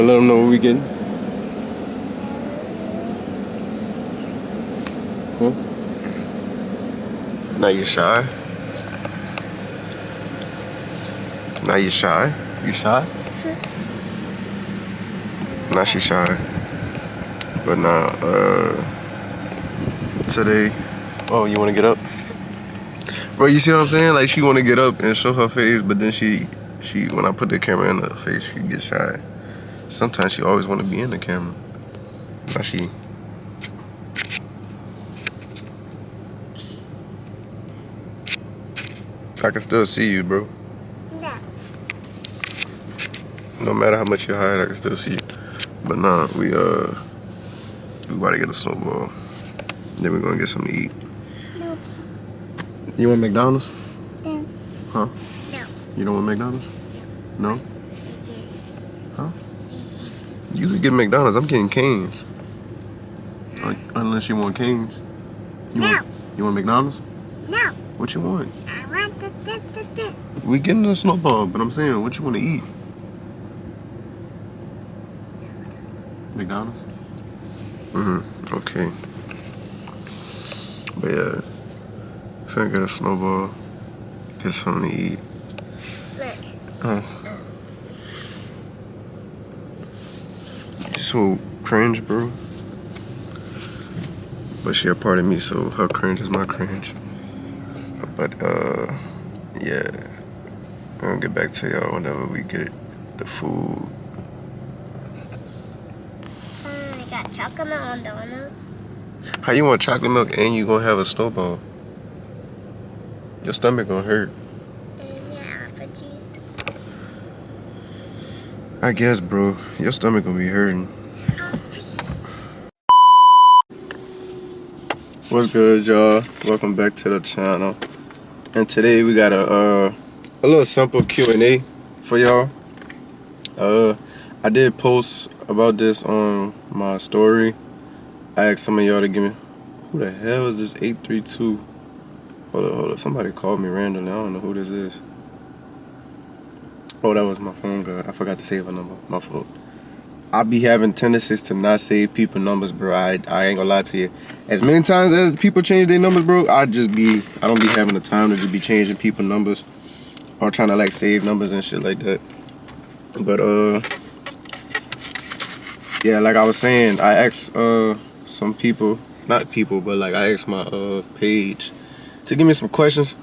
let them know what we getting? Huh? Now you shy? Now you shy? You shy? Now she shy. But nah, today, oh, you wanna get up? Bro, you see what I'm saying? Like, she wanna get up and show her face, but then she when I put the camera in her face, she gets shy. Sometimes she always wanna be in the camera. Now she. I can still see you, bro. No. No matter how much you hide, I can still see you. But nah, we about to get a snowball. Then we're gonna get something to eat. No. You want McDonald's? No. Huh? No. You don't want McDonald's? No? Huh? Yes. You could get McDonald's. I'm getting Cane's. Unless you want Cane's. No. You want McDonald's? No. What you want? I want the. We getting a snowball, but I'm saying, what you want to eat? McDonald's? Okay. But yeah, finna get a snowball, get something to eat. Look. So cringe, bro. But she a part of me, so her cringe is my cringe. But yeah, I'm gonna get back to y'all whenever we get the food. We got chocolate milk on donuts. How you want chocolate milk and you gonna have a snowball? Your stomach gonna hurt. Yeah, for cheese. I guess, bro. Your stomach gonna be hurting. What's good, y'all? Welcome back to the channel. And today we got a little simple Q&A for y'all. I did post about this on my story. I asked some of y'all to give me. Who the hell is this 832? Hold up. Somebody called me randomly. I don't know who this is. Oh, that was my phone guy. I forgot to save a number. My fault. I be having tendencies to not save people numbers, bro. I ain't gonna lie to you. As many times as people change their numbers, bro, I don't be having the time to just be changing people numbers or trying to like save numbers and shit like that. But yeah, like I was saying, I asked some people, not people, but like I asked my page to give me some questions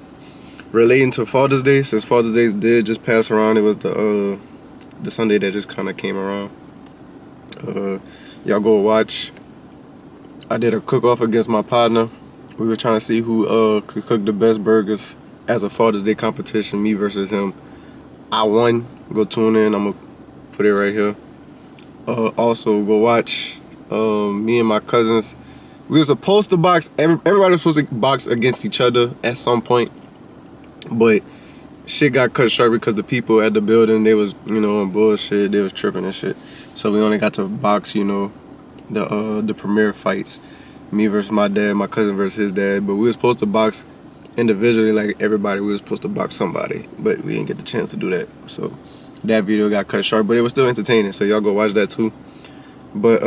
relating to Father's Day, since Father's Day did just pass around. It was the Sunday that just kind of came around. Y'all go watch. I did a cook-off against my partner. We were trying to see who could cook the best burgers as a Father's Day competition, me versus him. I won. Go tune in. I'm gonna put it right here. Also, go watch. Me and my cousins. We were supposed to box. Everybody was supposed to box against each other at some point, but shit got cut short because the people at the building, they was, on bullshit. They was tripping and shit. So we only got to box, the premiere fights. Me versus my dad, my cousin versus his dad. But we were supposed to box individually, like everybody. We were supposed to box somebody, but we didn't get the chance to do that. So that video got cut short, but it was still entertaining. So y'all go watch that too. But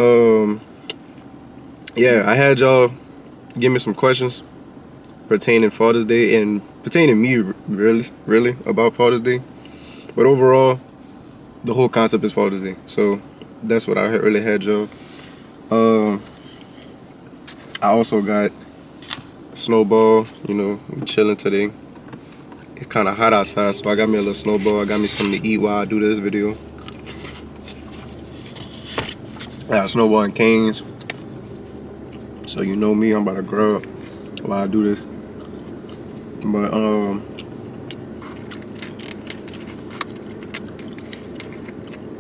yeah, I had y'all give me some questions pertaining Father's Day and pertaining me really about Father's Day. But overall, the whole concept is Father's Day. So that's what I really had y'all. I also got snowball, we chilling today. It's kind of hot outside, so I got me a little snowball. I got me something to eat while I do this video. I got snowball and Cane's. So you know me, I'm about to grub while I do this. But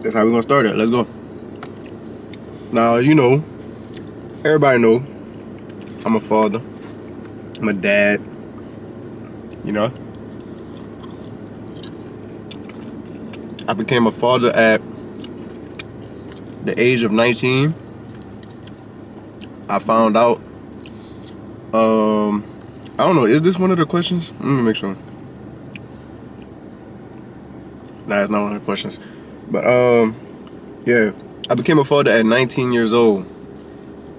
that's how we're gonna start it. Let's go. Now, everybody know I'm a father. I'm a dad. I became a father at the age of 19. I found out, I don't know, is this one of the questions? Let me make sure. Nah, it's not one of the questions. But, yeah, I became a father at 19 years old,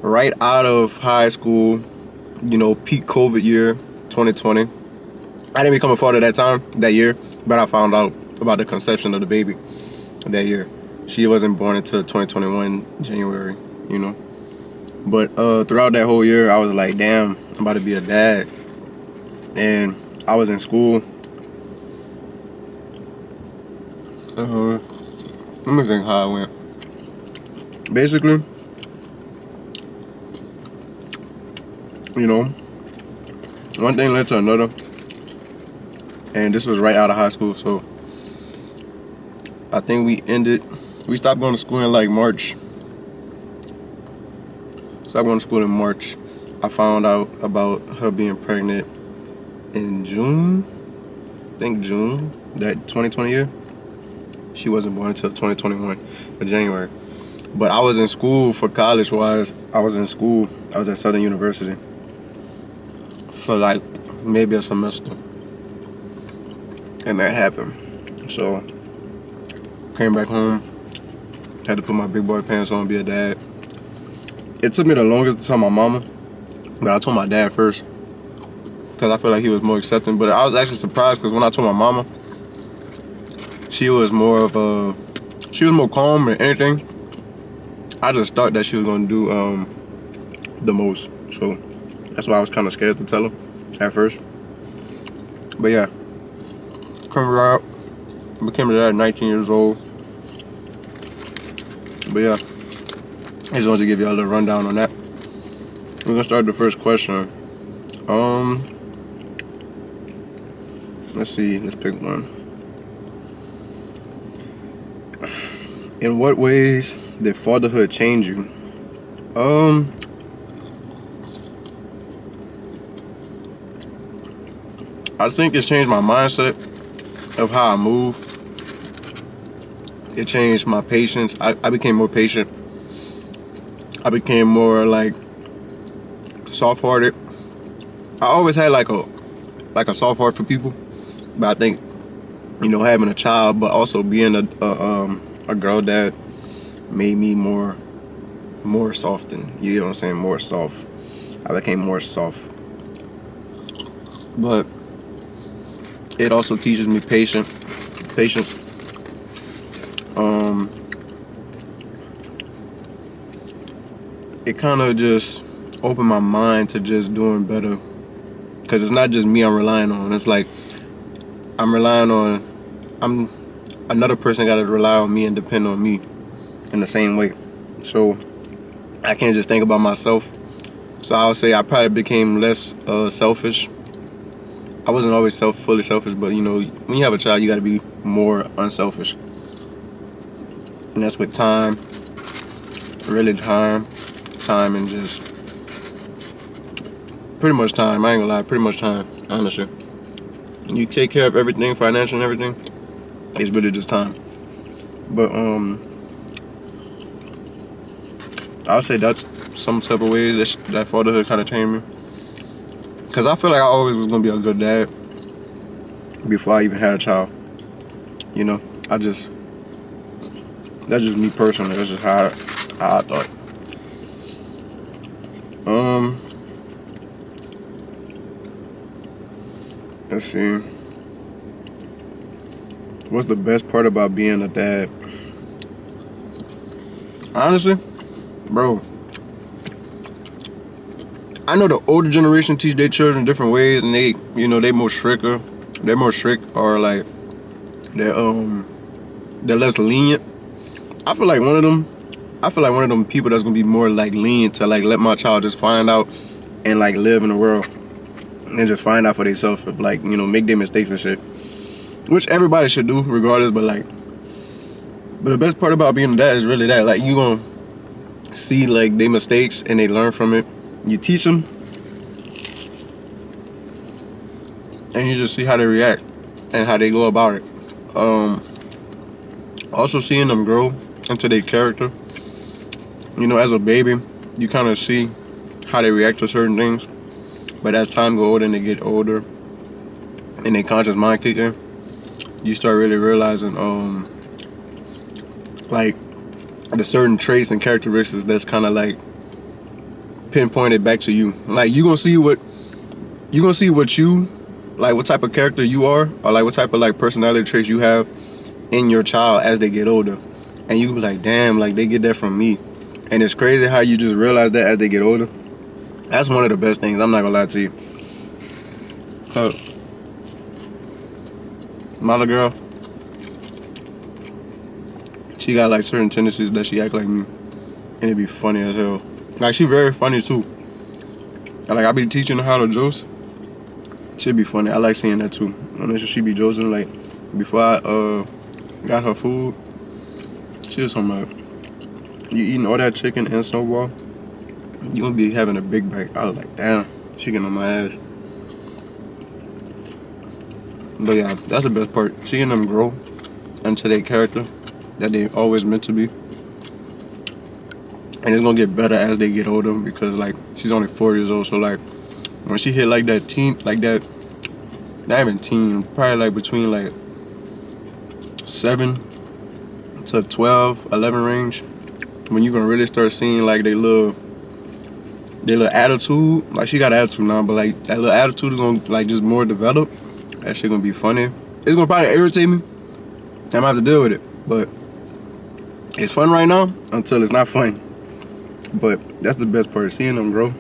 right out of high school, peak COVID year, 2020. I didn't become a father that year, but I found out about the conception of the baby that year. She wasn't born until 2021, January, But throughout that whole year, I was like, damn, I'm about to be a dad. And I was in school. Let me think how I went. Basically, one thing led to another. And this was right out of high school, so I think we stopped going to school in like March. Stopped going to school in March. I found out about her being pregnant in June. I think June, that 2020 year. She wasn't born until 2021, in January. But I was in school for college-wise. I was at Southern University for like maybe a semester. And that happened. So, came back home, had to put my big boy pants on, be a dad. It took me the longest to tell my mama, but I told my dad first, because I feel like he was more accepting. But I was actually surprised, because when I told my mama, she was more calm than anything. I just thought that she was going to do the most. So, that's why I was kind of scared to tell her at first. But yeah. Became a dad at 19 years old. But yeah, I just wanted to give you a little rundown on that. We're gonna start the first question. Let's see. Let's pick one. In what ways did fatherhood change you? I think it's changed my mindset of how I move. It changed my patience. I became more patient. I became more like soft-hearted. I always had like a soft heart for people, but I think having a child, but also being a girl dad made me more softened. You know what I'm saying? More soft. I became more soft. But it also teaches me patience. It kind of just opened my mind to just doing better, because it's not just me I'm relying on. It's like another person got to rely on me and depend on me in the same way. So I can't just think about myself. So I would say I probably became less selfish. I wasn't always fully selfish, but when you have a child, you got to be more unselfish. And that's with time, really time and just pretty much time. I ain't gonna lie, pretty much time, honestly. You take care of everything, financial and everything, it's really just time. But I'll say that's some type of ways that fatherhood kind of changed me. Because I feel like I always was gonna be a good dad before I even had a child. That's just me personally. That's just how I thought. Let's see. What's the best part about being a dad? Honestly, bro, I know the older generation teach their children different ways, and they more stricter. They're more strict, or like they're less lenient. I feel like one of them people that's gonna be more like lenient to like let my child just find out and like live in the world and just find out for themselves, if like make their mistakes and shit, which everybody should do regardless. But the best part about being a dad is really that, like, you gonna see like their mistakes and they learn from it. You teach them and you just see how they react and how they go about it. Also seeing them grow into their character. As a baby, you kind of see how they react to certain things. But as time goes older and they get older and their conscious mind kick in, you start really realizing, like, the certain traits and characteristics that's kind of like pinpointed back to you. Like you gonna see what you like, what type of character you are, or like what type of like personality traits you have in your child as they get older, and you can be like, damn, like they get that from me. And it's crazy how you just realize that as they get older. That's one of the best things. I'm not gonna lie to you. My little girl, she got like certain tendencies that she act like me, and it'd be funny as hell. Like she very funny too. Like I be teaching her how to juice. She'd be funny. I like seeing that too. And she be juicing like before I got her food. She was talking about, you eating all that chicken and snowball, you gonna be having a big bite. I was like, damn, she getting on my ass. But yeah, that's the best part. Seeing them grow into their character that they always meant to be. And it's gonna get better as they get older because like she's only 4 years old. So like when she hit like that teen, like that, not even teen, probably like between like 7 to 12, 11 range, when you gonna really start seeing like their little attitude. Like she got attitude now, but like that little attitude is gonna like just more develop. That shit gonna be funny. It's gonna probably irritate me. I'm gonna have to deal with it, but it's fun right now until it's not fun. But that's the best part, seeing them grow.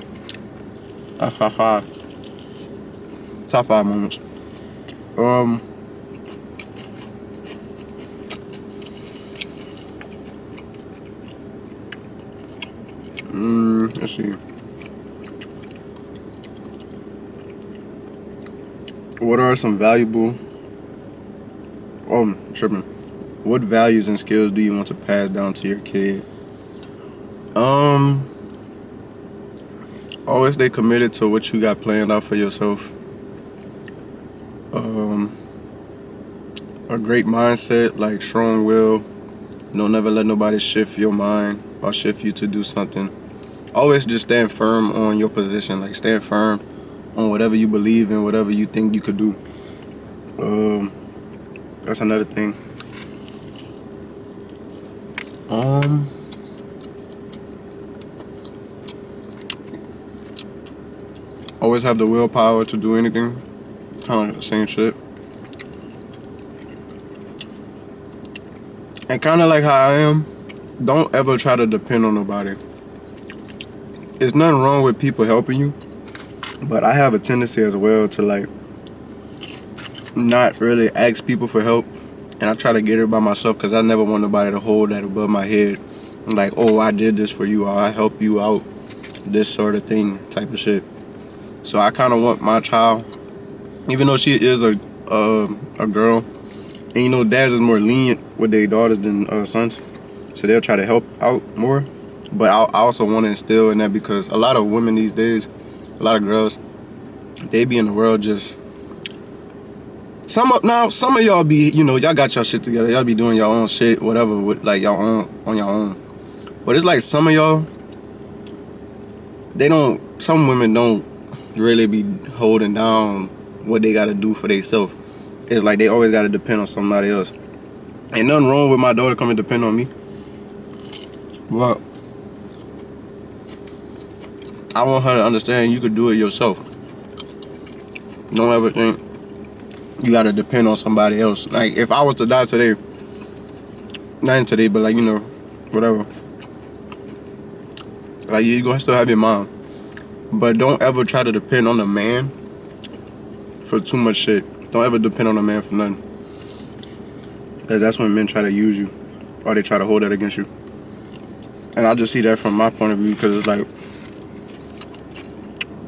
Top 5 moments. Let's see. What are some valuable? Tripping. What values and skills do you want to pass down to your kid? Always stay committed to what you got planned out for yourself. A great mindset, like strong will. Don't never let nobody shift your mind or shift you to do something. Always just stand firm on your position. Like stand firm on whatever you believe in, whatever you think you could do. That's another thing. Always have the willpower to do anything. Kind of like the same shit. And kind of like how I am, don't ever try to depend on nobody. There's nothing wrong with people helping you, but I have a tendency as well to like not really ask people for help, and I try to get it by myself because I never want nobody to hold that above my head. Like, oh, I did this for you, or I help you out, this sort of thing, type of shit. So I kind of want my child, even though she is a girl, and you know, dads is more lenient with their daughters than sons, so they'll try to help out more. But I also want to instill in that because a lot of women these days, a lot of girls, they be in the world just some of y'all be, you know, y'all got your shit together, y'all be doing your own shit, whatever, with like your own on your own. But it's like some of y'all, some women don't really be holding down what they gotta do for themselves. It's like they always gotta depend on somebody else. Ain't nothing wrong with my daughter coming to depend on me, but I want her to understand you could do it yourself. Don't ever think you gotta depend on somebody else. Like if I was to die today, not today, but like, you know, whatever, like you're gonna still have your mom. But don't ever try to depend on a man for too much shit. Don't ever depend on a man for nothing, because that's when men try to use you, or they try to hold that against you. And I just see that from my point of view, because it's like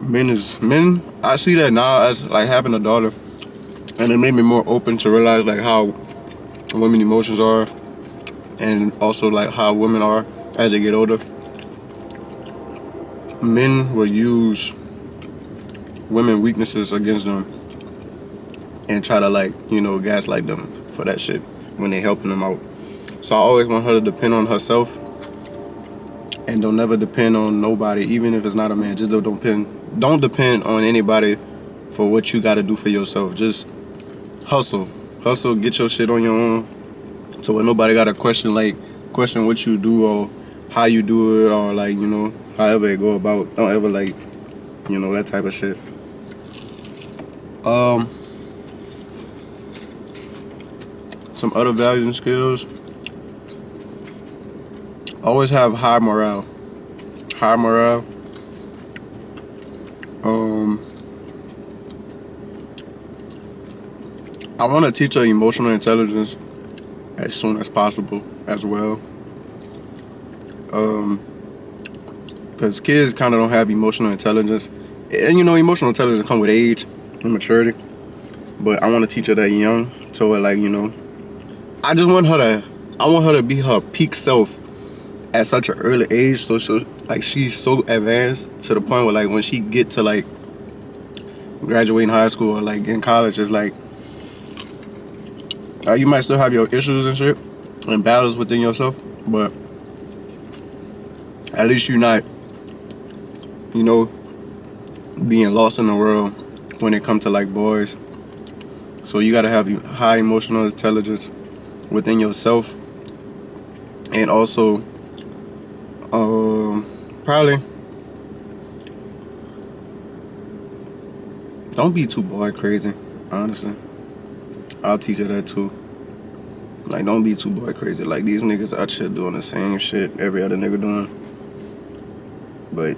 men. I see that now as like having a daughter, and it made me more open to realize like how women emotions are, and also like how women are as they get older. Men will use women weaknesses against them and try to like, you know, gaslight them for that shit when they helping them out. So I always want her to depend on herself, and don't never depend on nobody, even if it's not a man. Just don't depend on anybody for what you got to do for yourself. Just hustle, get your shit on your own, so when nobody got a question like, question what you do or how you do it or like, you know, however it go about. Don't ever like, you know, that type of shit. Some other values and skills. Always have high morale. High morale. I want to teach her emotional intelligence as soon as possible as well. Because kids kind of don't have emotional intelligence. And you know, emotional intelligence comes with age and maturity. But I want to teach her that young. So like, you know, I want her to be her peak self at such an early age. So like she's so advanced to the point where like when she get to like graduating high school or like in college, it's like you might still have your issues and shit and battles within yourself, but at least you're not, you know, being lost in the world when it comes to like boys. So you gotta have high emotional intelligence within yourself, and also probably don't be too boy crazy. Honestly, I'll teach her that too. Like, don't be too boy crazy. Like, these niggas out here doing the same shit every other nigga doing. But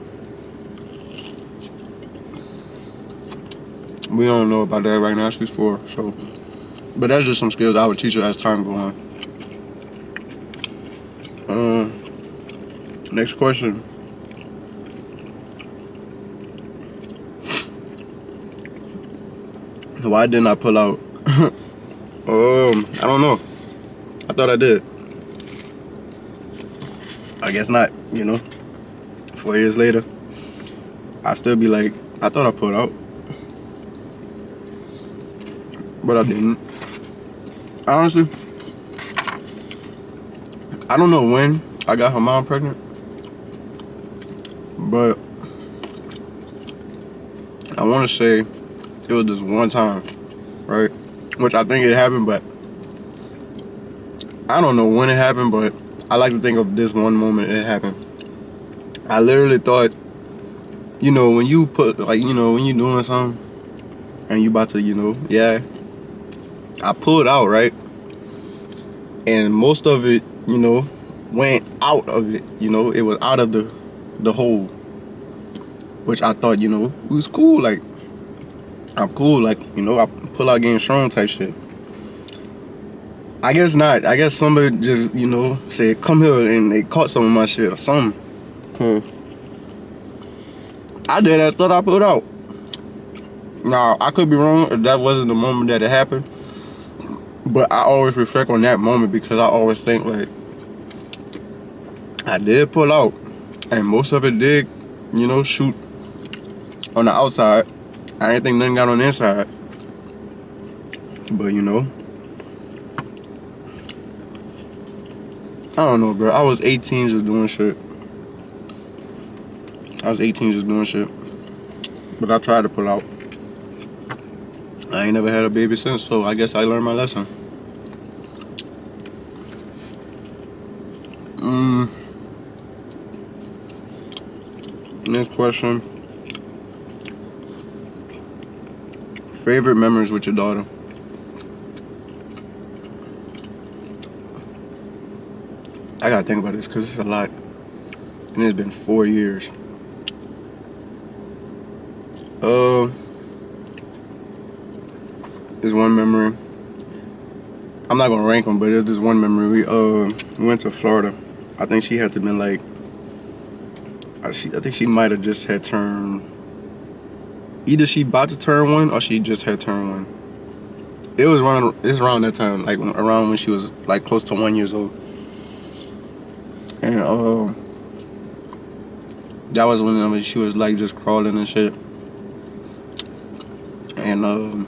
we don't know about that right now. She's 4, so. But that's just some skills I would teach her as time go on. Next question. Why didn't I pull out? I don't know. I thought I did. I guess not, you know. 4 years later, I still be like, I thought I pulled out. But I didn't. Honestly, I don't know when I got her mom pregnant. But I want to say it was just one time, right? Which I think it happened, but I don't know when it happened, but I like to think of this one moment it happened. I literally thought, you know, when you put, like, you know, when you're doing something and you about to, you know, yeah, I pulled out, right? And most of it, you know, went out of it, you know, it was out of the hole, which I thought, you know, it was cool, like, I'm cool, like, you know, I pull out getting strong type shit. I guess not. I guess somebody just, you know, said, come here, and they caught some of my shit or something. I did that, thought I put out. Now, I could be wrong if that wasn't the moment that it happened. But I always reflect on that moment because I always think, like, I did pull out. And most of it did, you know, shoot on the outside. I didn't think nothing got on the inside. But, you know, I don't know, bro. I was 18 just doing shit. But I tried to pull out. I ain't never had a baby since, so I guess I learned my lesson. Next question. Favorite memories with your daughter? I gotta think about this because it's a lot. And it's been 4 years. There's one memory. I'm not gonna rank them, but there's this one memory. We went to Florida. I think she had to been like, I think she might have just had turned, either she about to turn 1 or she just had turned 1. It was around that time, like around when she was like close to 1 year old. And that was when she was like just crawling and shit. And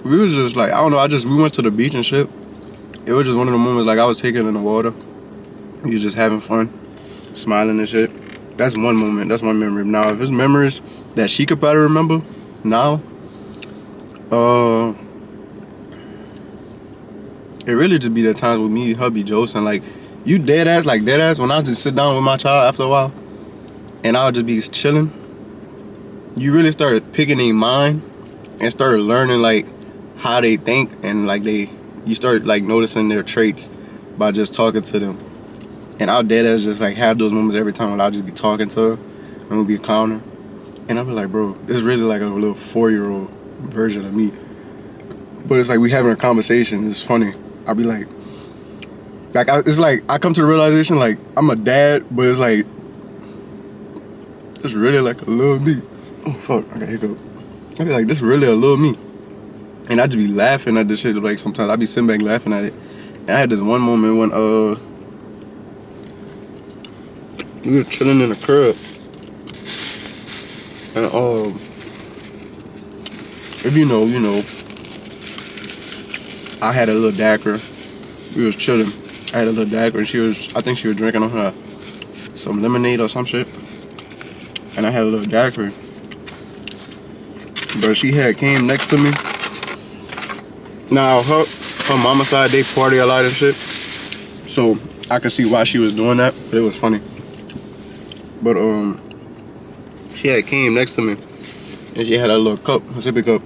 we was just like, I don't know, we went to the beach and shit. It was just one of the moments like I was taking in the water. We was just having fun, smiling and shit. That's one moment, that's one memory. Now, if it's memories that she could probably remember now, it really just be the times with me and her be josing. Like, you dead ass, when I just sit down with my child after a while, and I'll just be chilling, you really start picking their mind and start learning, like, how they think, and, like, you start, like, noticing their traits by just talking to them. And I'll dead ass just, like, have those moments every time when I'll just be talking to her and we'll be clowning. And I'll be like, bro, this is really like a little 4-year-old version of me. But it's like we having a conversation. It's funny. I'll be like it's like I come to the realization, like, I'm a dad, but it's like, it's really like a little me. Oh, fuck, I got hiccup. I be like, this really a little me. And I just be laughing at this shit. Like, sometimes I be sitting back laughing at it. And I had this one moment when we were chilling in the crib. And if you know, I had a little daiquiri. We was chilling. I had a little daiquiri, and I think she was drinking on her some lemonade or some shit. And I had a little daiquiri. But she had came next to me. Now her mama side, they party a lot and shit. So I could see why she was doing that, but it was funny. But she had came next to me, and she had a little cup, a sippy cup,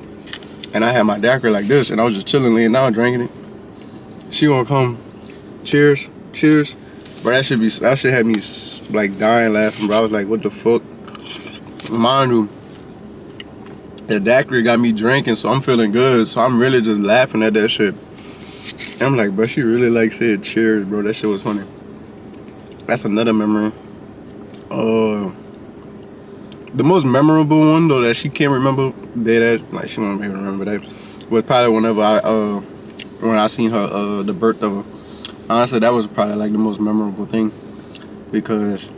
and I had my daiquiri like this, and I was just chilling, laying down, drinking it. She gonna come, cheers, but that shit had me like dying laughing, bro. I was like, what the fuck? Mind you, the daiquiri got me drinking, so I'm feeling good, so I'm really just laughing at that shit. And I'm like, bro, she really like said cheers, bro. That shit was funny. That's another memory. The most memorable one though that she can't remember, like she won't be able to remember that, was probably whenever when I seen her the birth of her. Honestly, that was probably like the most memorable thing, because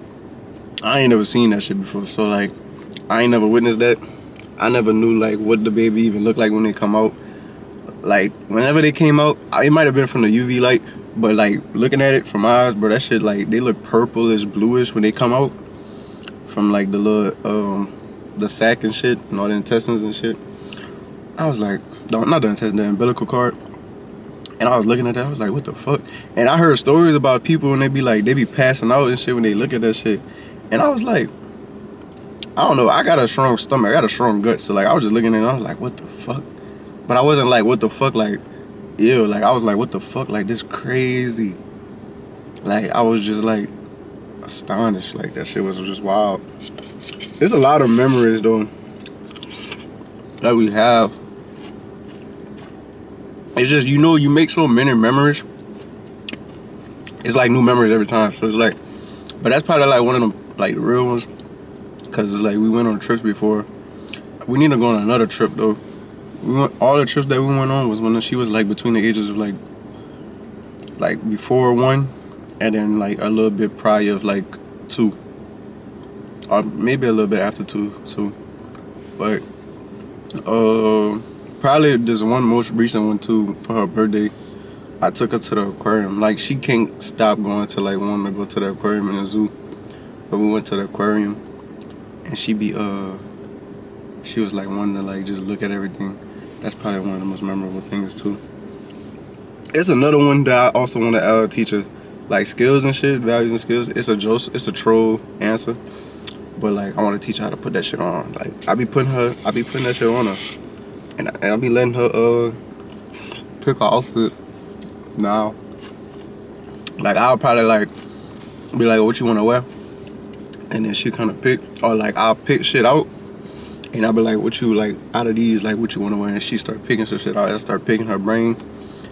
I ain't never seen that shit before. So like, I ain't never witnessed that. I never knew like what the baby even looked like when they come out. Like, whenever they came out, it might have been from the UV light, but like looking at it from my eyes, bro, that shit, like, they look purplish, bluish when they come out from like the little the sac and shit and all the intestines and shit. I was like, no, not the intestines, the umbilical cord. And I was looking at that, I was like, what the fuck? And I heard stories about people and they be passing out and shit when they look at that shit. And I was like, I don't know, I got a strong stomach, I got a strong gut, so like I was just looking at it and I was like, what the fuck? But I wasn't like, what the fuck, like, ew, like I was like, what the fuck, like, this crazy. Like, I was just like astonished, like that shit was just wild. There's a lot of memories though that we have. It's just, you make so many memories. It's like new memories every time. So it's like, but that's probably like one of them like real ones, cause it's like we went on trips before. We need to go on another trip though. All the trips that we went on was when she was like between the ages of like before 1, and then like a little bit prior of like 2, or maybe a little bit after 2 too. But probably this one most recent one too, for her birthday. I took her to the aquarium. Like, she can't stop going to like wanting to go to the aquarium in the zoo. But we went to the aquarium, and she was like wanting to like just look at everything. That's probably one of the most memorable things too. It's another one that I also want to teach her, like skills and shit, values and skills. It's a troll answer, but like I want to teach her how to put that shit on. Like, I be putting that shit on her, and I'll be letting her pick her outfit now. Like, I'll probably like be like, what you want to wear, and then she kind of pick, or like I'll pick shit out. And I'll be like, what you like out of these, like what you want to wear? And she start picking some shit out. I start picking her brain.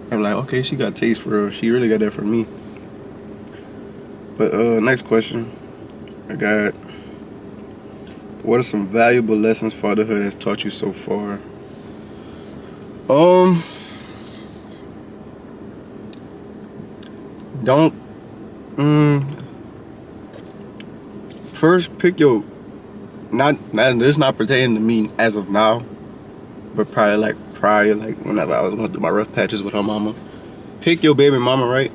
I'm like, okay, she got taste for real. She really got that from me. But next question I got, what are some valuable lessons fatherhood has taught you so far? Don't first pick your, not this not pertaining to me as of now, but probably like prior, like whenever I was going through my rough patches with her mama. Pick your baby mama right.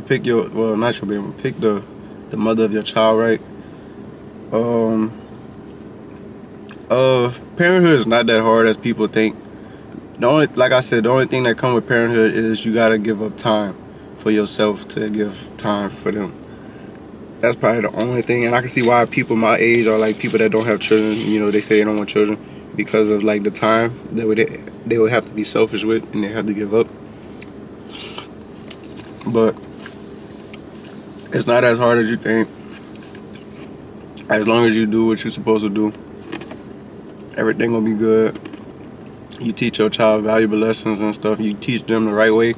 Pick your, well, not your baby, pick the mother of your child right. Parenthood is not that hard as people think. The only, like I said, the only thing that come with parenthood is you gotta give up time for yourself to give time for them. That's probably the only thing, and I can see why people my age or like people that don't have children, you know, they say they don't want children because of like the time that they would have to be selfish with and they have to give up. But it's not as hard as you think. As long as you do what you're supposed to do, everything will be good. You teach your child valuable lessons and stuff. You teach them the right way.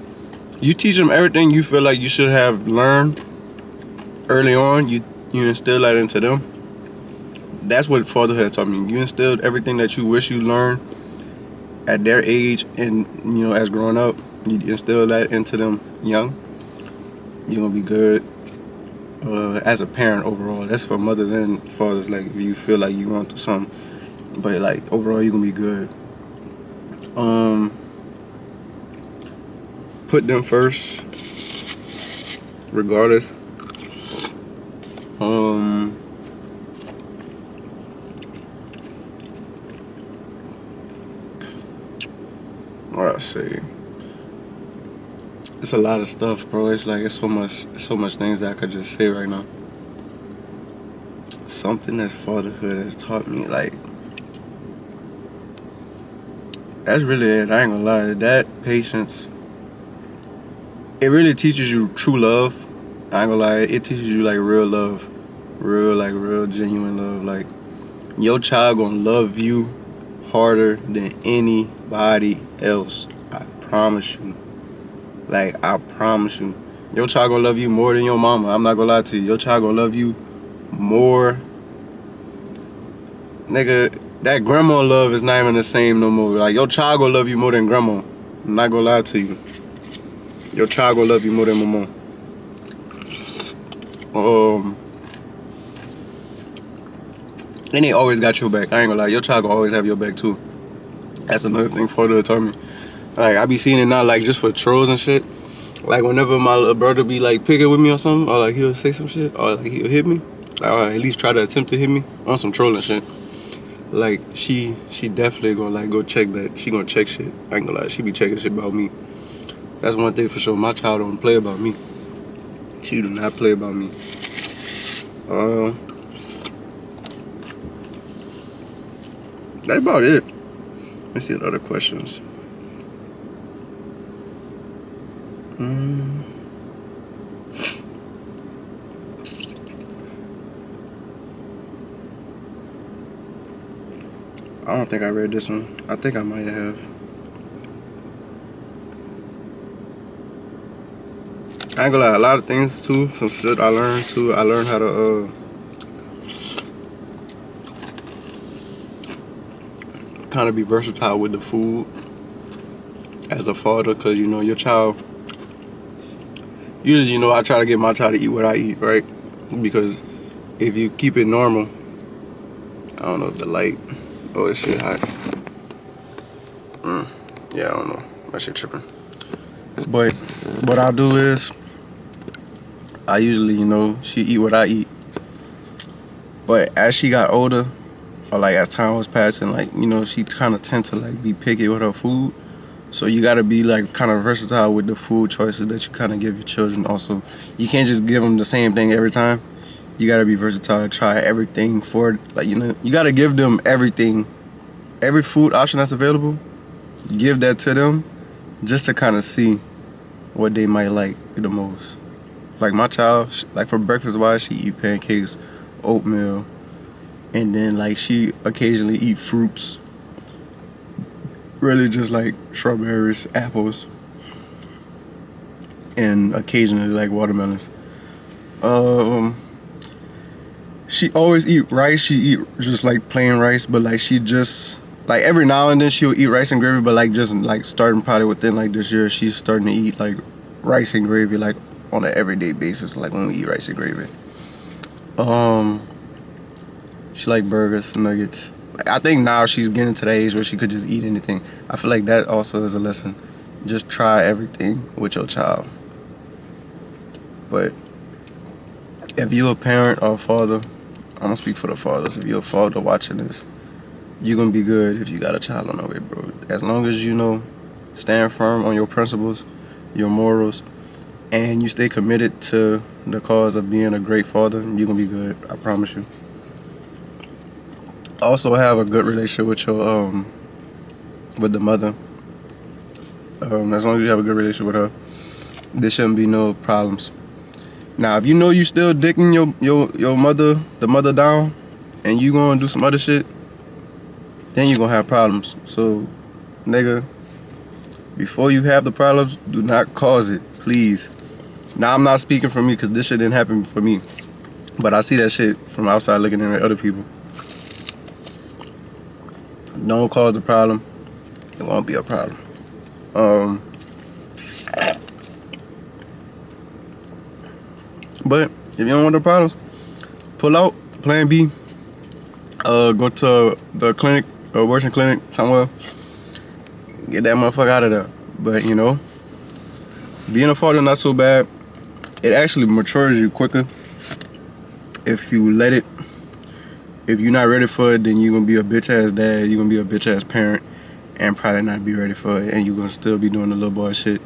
You teach them everything you feel like you should have learned early on. You instill that into them. That's what fatherhood taught me. You instilled everything that you wish you learned at their age, and you know, as growing up, you instill that into them young. You're gonna be good as a parent overall. That's for mothers and fathers. Like if you feel like you want something, but like overall, you're gonna be good. Put them first, regardless. What I say? It's a lot of stuff, bro. It's like it's so much things that I could just say right now. Something that fatherhood has taught me, like that's really it. I ain't gonna lie. That patience, it really teaches you true love. I ain't gonna lie. It teaches you like real love, real genuine love. Like your child gonna love you harder than anybody else. I promise you. Like I promise you, your child gonna love you more than your mama. I'm not gonna lie to you. Your child gonna love you more, nigga. That grandma love is not even the same no more. Like your child gonna love you more than grandma. I'm not gonna lie to you. Your child gonna love you more than mama. And they always got your back. I ain't gonna lie. Your child gonna always have your back too. That's another thing father told me. Like I be seeing it now, like just for trolls and shit. Like whenever my little brother be like picking with me or something, or like he'll say some shit, or like he'll hit me, like, or at least try to attempt to hit me on some trolling shit. Like she definitely gonna like go check that. She gonna check shit. I ain't gonna lie. She be checking shit about me. That's one thing for sure. My child don't play about me. She do not play about me. That's about it. Let's see the other questions. I don't think I read this one. I think I might have. I ain't gonna lie, a lot of things too. Some shit I learned too. I learned how to kind of be versatile with the food as a father, cause you know your child. Usually, you know, I try to get my child to eat what I eat, right? Because if you keep it normal, I don't know if the light. Oh, this shit hot. Yeah, I don't know. That shit tripping. But what I'll do is, I usually, you know, she eat what I eat. But as she got older, or like as time was passing, like, you know, she kind of tend to like be picky with her food. So you gotta be like kind of versatile with the food choices that you kind of give your children. Also, you can't just give them the same thing every time. You gotta be versatile, try everything for, like, you know, you gotta give them everything, every food option that's available. Give that to them, just to kind of see what they might like the most. Like my child, like for breakfast wise, she eat pancakes, oatmeal, and then like she occasionally eat fruits. Really just like strawberries, apples, and occasionally like watermelons. She always eat rice. She eat just like plain rice, but like she just like every now and then she'll eat rice and gravy. But like just like starting probably within like this year, she's starting to eat like rice and gravy like on an everyday basis. Like when we eat rice and gravy. She like burgers, nuggets. Like, I think now she's getting to the age where she could just eat anything. I feel like that also is a lesson. Just try everything with your child. But if you're a parent or a father, I'm gonna speak for the fathers. If you're a father watching this, you're gonna be good if you got a child on the way, bro. As long as you know, stand firm on your principles, your morals, and you stay committed to the cause of being a great father, you're gonna be good. I promise you. Also, have a good relationship with your with the mother. As long as you have a good relationship with her, there shouldn't be no problems. Now, if you know you still dicking your mother, the mother down, and you gonna do some other shit, then you gonna have problems. So, nigga, before you have the problems, do not cause it, please. Now, I'm not speaking for me because this shit didn't happen for me, but I see that shit from outside looking in at other people. Don't cause the problem. It won't be a problem. But if you don't want the problems, pull out. Plan B. Go to the clinic, abortion clinic somewhere. Get that motherfucker out of there. But you know, being a father not so bad. It actually matures you quicker if you let it. If you're not ready for it, then you're gonna be a bitch ass dad. You're gonna be a bitch ass parent, and probably not be ready for it. And you're gonna still be doing the little boy shit.